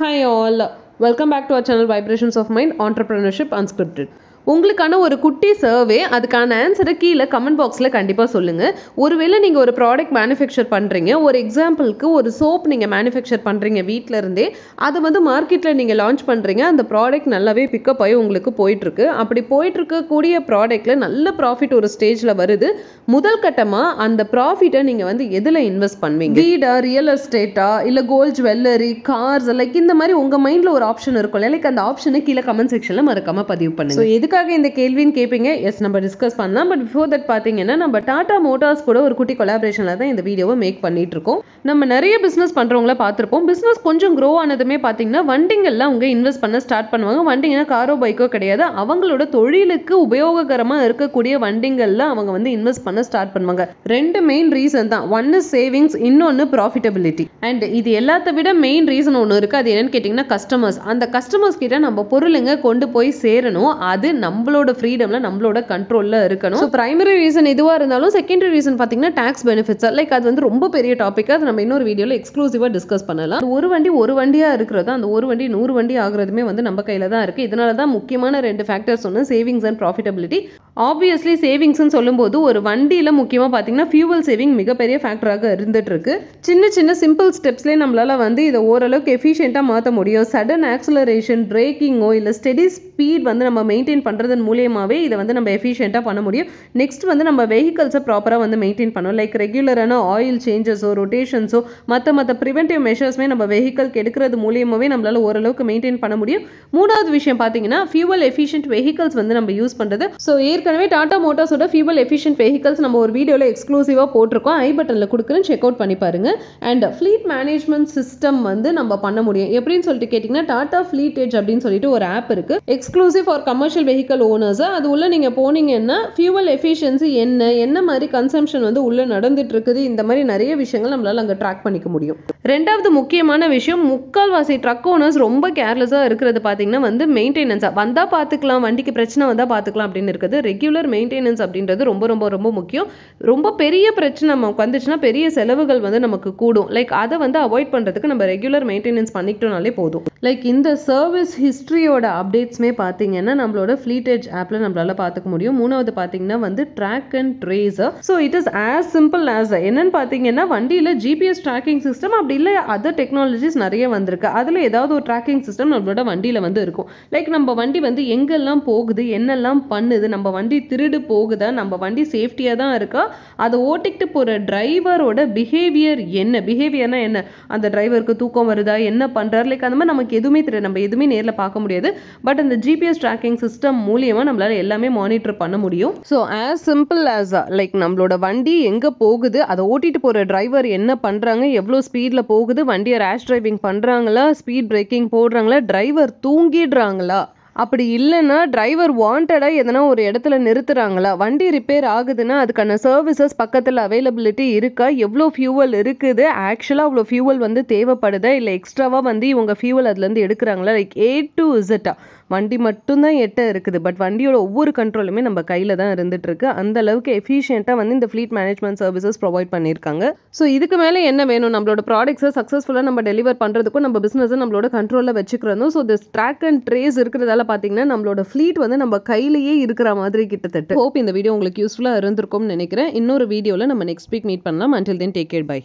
Hi all, welcome back to our channel Vibrations of Mind, Entrepreneurship Unscripted. உங்களுக்கான ஒரு குட்டி survey, அதுக்கான ஆன்சரை கீழே கமெண்ட் பாக்ஸில் கண்டிப்பாக சொல்லுங்கள். ஒருவேளை நீங்கள் ஒரு ப்ராடக்ட் மேனுஃபேக்சர் பண்ணுறீங்க, ஒரு எக்ஸாம்பிளுக்கு ஒரு சோப் நீங்கள் மேனுஃபேக்சர் பண்ணுறீங்க வீட்டில் இருந்தே, அதை வந்து மார்க்கெட்டில் நீங்கள் லான்ச் பண்ணுறீங்க. அந்த ப்ராடக்ட் நல்லாவே பிக்கப் ஆகி உங்களுக்கு போயிட்டுருக்கு. அப்படி போயிட்டுருக்கக்கூடிய ப்ராடக்ட்டில் நல்ல ப்ராஃபிட் ஒரு ஸ்டேஜில் வருது. முதல் கட்டமாக அந்த ப்ராஃபிட்டை நீங்கள் வந்து எதில் இன்வெஸ்ட் பண்ணுவீங்க? வீடா, ரியல் எஸ்டேட்டா, இல்லை கோல்ட் ஜுவல்லரி, கார்ஸ், லைக் இந்த மாதிரி உங்கள் மைண்டில் ஒரு ஆப்ஷன் இருக்கும். லைக் அந்த ஆப்ஷனை கீழே கமெண்ட் செக்ஷனில் மறக்காமல் பதிவு பண்ணுங்க. ஸோ எதுக்காக இந்த கேள்வின்னு கேட்பீங்க? எஸ், நம்ம டிஸ்கஸ் பண்ணலாம். பட் பிஃபோர் தட் பார்த்தீங்கன்னா, நம்ம டாடா மோட்டார்ஸ் கூட ஒரு குட்டி கொலாபரேஷனில் தான் இந்த வீடியோவை மேக் பண்ணிட்டு இருக்கோம். நம்ம நிறைய பிஸ்னஸ் பண்ணுறவங்கள பார்த்துருப்போம். பிஸ்னஸ் கொஞ்சம் க்ரோ ஆனதுமே பார்த்தீங்கன்னா, வண்டிங்கள்லாம் அவங்க இன்வெஸ்ட் பண்ண ஸ்டார்ட் பண்ணுவாங்க. வண்டிங்கன்னா காரோ பைக்கோ கிடையாது, அவங்களோட தொழிலுக்கு உபயோககரமாக இருக்கக்கூடிய வண்டிங்களில் அவங்க வந்து இன்வெஸ்ட் பண்ண ஸ்டார்ட் பண்ணுவாங்க. ரெண்டு மெயின் ரீசன் தான். ஒன் இஸ் சேவிங்ஸ், இன்னொன்று ப்ராஃபிட்டபிலிட்டி. அண்ட் இது எல்லாத்த விட மெயின் ரீசன் ஒன்று இருக்குது. அது என்னன்னு கேட்டிங்கன்னா கஸ்டமர்ஸ். அந்த கஸ்டமர்ஸ் கிட்ட நம்ம பொருளுங்க கொண்டு போய் சேரணும். அது நம்மளோட ஃப்ரீடம்ல, நம்மளோட கண்ட்ரோல்ல இருக்கணும். ஸோ பிரைமரி ரீசன் இதுவா இருந்தாலும், செகண்டரி ரீசன் பார்த்தீங்கன்னா டாக்ஸ் பெனிஃபிட்ஸ். லைக் அது வந்து ரொம்ப பெரிய டாபிக். அது நம்ம இன்னொரு வீடியோல எக்ஸ்க்ளூசிவா டிஸ்கஸ் பண்ணலாம். ஒரு வண்டியா இருக்கிறது, அந்த ஒரு வண்டி 100 வண்டி ஆகுறதுமே வந்து நம்ம கையில தான் இருக்கு. இதனால தான் முக்கியமான ரெண்டு ஃபேக்டர்ஸ் ஒன்று சேவிங்ஸ் அண்ட் ப்ராஃபிட்டபிலிட்டி. ஆப்வியஸ்லி சேவிங்ஸ்னு சொல்லும்போது ஒரு வண்டியில முக்கியமாக பார்த்தீங்கன்னா ஃபியூவல் சேவிங் மிகப்பெரிய ஃபேக்டராக இருந்துட்டு இருக்கு. சின்ன சின்ன சிம்பிள் ஸ்டெப்ஸ்லேயே நம்மளால வந்து இதை ஓரளவுக்கு எஃபிஷியண்டாக மாற்ற முடியும். சடன் ஆக்சலரேஷன், பிரேக்கிங்கோ இல்லை ஸ்டெடி ஸ்பீட் வந்து நம்ம மெயின்டைன் பண்ணுறதன் மூலியமாகவே இதை வந்து நம்ம எஃபிஷியண்டாக பண்ண முடியும். நெக்ஸ்ட் வந்து நம்ம வெஹிக்கல்ஸை ப்ராப்பராக வந்து மெயின்டைன் பண்ணணும். லைக் ரெகுலரான ஆயில் சேஞ்சஸோ, ரொட்டேஷன்ஸோ, மற்ற ப்ரிவென்டிவ் மெஷர்ஸ்மே நம்ம வெஹிக்கலுக்கு எடுக்கிறது மூலியமாகவே நம்மளால ஓரளவுக்கு மெயின்டைன் பண்ண முடியும். மூணாவது விஷயம் பார்த்தீங்கன்னா ஃபியூவல் எஃபிஷியன்ட் வெஹிக்கல்ஸ் வந்து நம்ம யூஸ் பண்ணுறது. ஸோ ஏற்கனவே டாடா மோட்டார்ஸோட ஃபியூவல் எஃபிஷியன்ட் வெஹிக்கல்ஸ் நம்ம ஒரு வீடியோவில் எக்ஸ்க்ளூசிவாக போட்டிருக்கோம். ஐ பட்டனில் கொடுக்குறேன், செக் அவுட் பண்ணி பாருங்க. அண்ட் ஃப்ளீட் மேனேஜ்மெண்ட் சிஸ்டம் வந்து நம்ம பண்ண முடியும். எப்படின்னு சொல்லிட்டு கேட்டிங்கன்னா, டாடா ஃப்ளீட் எட்ஜ் அப்படின்னு சொல்லிட்டு ஒரு ஆப் இருக்கு, exclusive for commercial vehicle owners. அது உள்ள நீங்க போனீங்கன்னா ஃபியூவல் எஃபிஷியன்சி என்ன மாதிரி கன்சம்ஷன் வந்து உள்ள நடந்துட்டு இருக்குது, இந்த மாதிரி நிறைய விஷயங்கள் நம்மளால அங்க ட்ராக் பண்ணிக்க முடியும். ரெண்டாவது முக்கியமான விஷயம், முக்கால்வாசி ட்ரக் ஓனர்ஸ் ரொம்ப கேர்லெஸ்ஸா இருக்கிறது பாத்தீங்கன்னா வந்து மெயின்டெனன்ஸா. வந்தா பாத்துக்கலாம், வண்டிக்கு பிரச்சனை வந்தா பாத்துக்கலாம் அப்படின்னு இருக்குது. ரெகுலர் மெயின்டெனன்ஸ் அப்படின்றது ரொம்ப ரொம்ப ரொம்ப முக்கியம். ரொம்ப பெரிய பிரச்சனை நமக்கு வந்துச்சுன்னா பெரிய செலவுகள் வந்து நமக்கு கூடும். லைக் அதை வந்து அவாய்ட் பண்றதுக்கு நம்ம ரெகுலர் மெயின்டெனன்ஸ் பண்ணிக்கிட்டோம்னாலே போதும். லைக் இந்த சர்வீஸ் ஹிஸ்டரியோட அப்டேட்ஸ்மே பார்த்தீங்கன்னா நம்மளோட ஃப்ளீட் எட்ஜ் ஆப்ல நம்மளால பார்த்துக்க முடியும். மூணாவது பார்த்தீங்கன்னா வந்து track and trace. So it is as simple as என்னன்னு பார்த்தீங்கன்னா, வண்டியில் ஜிபிஎஸ் ட்ராக்கிங் சிஸ்டம் அப்படி இல்லை அதர் டெக்னாலஜிஸ் நிறைய வந்திருக்கு. அதில் ஏதாவது ஒரு ட்ராக்கிங் சிஸ்டம் நம்மளோட வண்டியில் வந்து இருக்கும். லைக் நம்ம வண்டி வந்து எங்கெல்லாம் போகுது, என்னெல்லாம் பண்ணுது, நம்ம வண்டி திருடு போகுதா, நம்ம வண்டி சேஃப்டியாக தான் இருக்கா, அதை ஓட்டிக்கிட்டு போகிற டிரைவரோட பிஹேவியர் என்ன, பிஹேவியர்னா என்ன, அந்த டிரைவருக்கு தூக்கம் வருதா, என்ன பண்ணுறாரு, லைக் அந்த மாதிரி நமக்கு எதுவுமே தெரியாது. நம்ம எதுவுமே நேரில் பார்க்க முடியாது. பட் அந்த ஜிபிஎஸ் ட்ராக்கிங் சிஸ்டம் மூலியமா நம்மளால எல்லாமே மானிட்டர் பண்ண முடியும். So as simple as like நம்மளோட வண்டி எங்க போகுது, அதை ஓட்டிட்டு போற டிரைவர் என்ன பண்றாங்க, எவ்வளோ ஸ்பீட்ல போகுது, வண்டியை ரேஷ் டிரைவிங் பண்றாங்களா, ஸ்பீட் பிரேக்கிங் போடுறாங்களா, டிரைவர் தூங்கிடுறாங்களா, அப்படி இல்லைன்னா டிரைவர் வாண்டடா எதனா ஒரு இடத்துல நிறுத்துறாங்களா, வண்டி ரிப்பேர் ஆகுதுன்னா அதுக்கான சர்வீசஸ் பக்கத்தில் அவைலபிலிட்டி இருக்கா, எவ்வளோ ஃபியூவல் இருக்குது, ஆக்சுவலாக அவ்வளோ ஃபியூவல் வந்து தேவைப்படுதா, இல்லை எக்ஸ்ட்ராவாக வந்து இவங்க ஃபியூவல் அதுலேருந்து எடுக்கிறாங்களா, லைக் A to Z. வண்டி மட்டும்தான் எட்ட இருக்குது, பட் வண்டியோட ஒவ்வொரு கண்ட்ரோலுமே நம்ம கையில தான் இருந்துட்டு இருக்கு. அந்த அளவுக்கு எஃபிஷியண்டாக வந்து இந்த ஃப்ளீட் மேனேஜ்மெண்ட் சர்வீசஸ் ப்ரொவைட் பண்ணியிருக்காங்க. ஸோ இதுக்கு மேலே என்ன வேணும், நம்மளோட ப்ராடக்ட்ஸை சக்ஸஸ்ஃபுல்லாக நம்ம டெலிவர் பண்ணுறதுக்கும் நம்ம பிஸ்னஸை நம்மளோட கண்ட்ரோலில் வச்சுக்கிறதும். So this track and trace இருக்கிறதால பார்த்தீங்கன்னா நம்மளோட ஃப்ளீட் வந்து நம்ம கையிலேயே இருக்கிற மாதிரி கிட்டத்தட்ட. ஹோப் இந்த வீடியோ உங்களுக்கு யூஸ்ஃபுல்லாக இருந்திருக்கும்னு நினைக்கிறேன். இன்னொரு வீடியோவில் நம்ம நெக்ஸ்ட் வீக் மீட் பண்ணலாம். Until then, take care, bye.